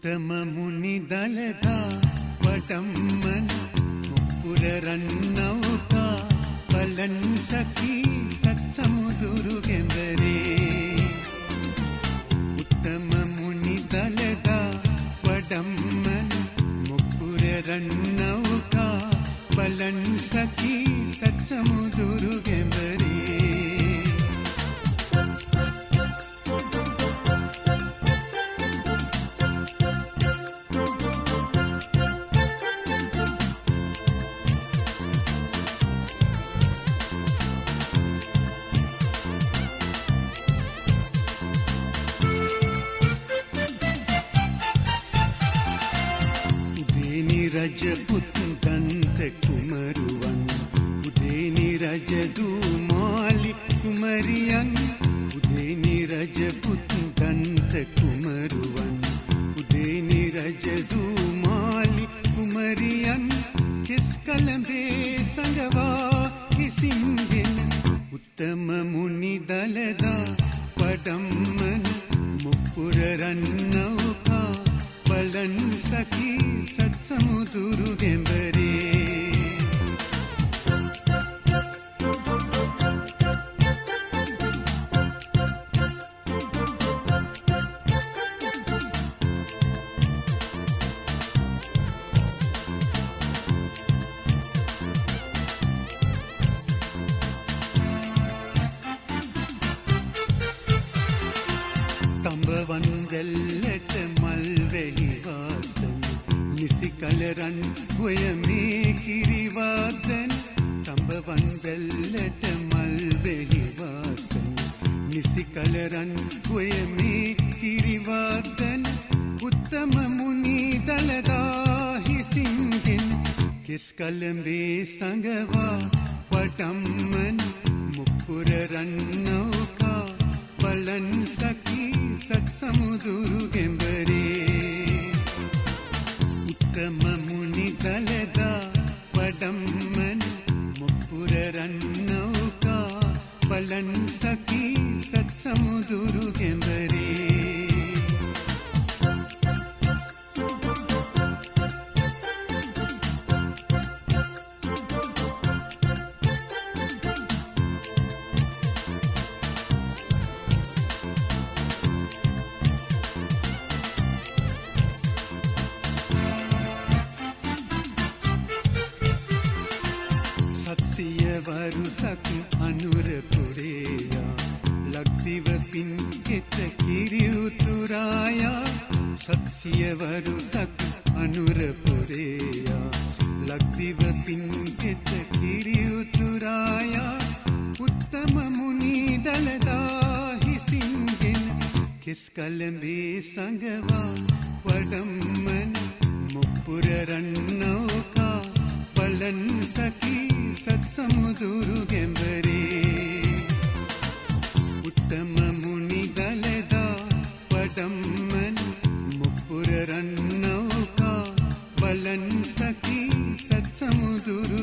උත්තම මුනි දලදා වඩම්මන මුපුර රන්නවකා බලන් සකී සත් සමුදුරු ගෙඹරේ උත්තම මුනි දලදා වඩම්මන මුපුර රන්නවකා බලන් සකී සත් සමුදුරු ගෙඹරේ රජපුත් දන්ත කුමරුවන් උදේනි රජදු මාලි කුමරියන් උදේනි රජපුත් දන්ත කුමරුවන් උදේනි රජදු මාලි කුමරියන් කිස් කලඹේ සංගවා කිසින්ගෙන උත්තම මුනි දලදා වඩම්මන මුපුර රන්නවකා බලන් සකී සත් සමුදුරු ගෙඹරේ තඹවන් දැල්ලට මල් වෙහි වාසන නිසි කලරන් හොය මේ කිරිවාදන තඹවන් දැල්ලට මල් වෙහි වාසන නිසි කලරන් හොය මේ කිරිවාදන උත්තම මුනි දලදා හිසින්ගෙන කිස් කලඹේ සංගවා වඩම්මන මුපුර රන්නවකා බලන් සකී සත් සමුදුරු ගෙඹරේ උත්තම මුනි දලදා වඩම්මන මුපුර රන්නවකා බලන් සකී සත් සමුදුරු ගෙඹරේ වරුසක් අනුරපුරේයා ලක්දිව පින් කෙත කිරි උතුරායා සත්සිය වරුසක් අනුරපුරේයා ලක්දිව පින් කෙත කිරි උතුරායා උත්තම මුනි දලදා හිසින්ගෙන කිස් කලඹේ සංගවා වඩම්මන මුපුර රන්නවකා බලන් සකී සත් සමුදුරු ගෙඹරේ උත්තම මුනි දලදා වඩම්මන මුපුර රන්නවකා බලන් සකී සත් සමුදුරු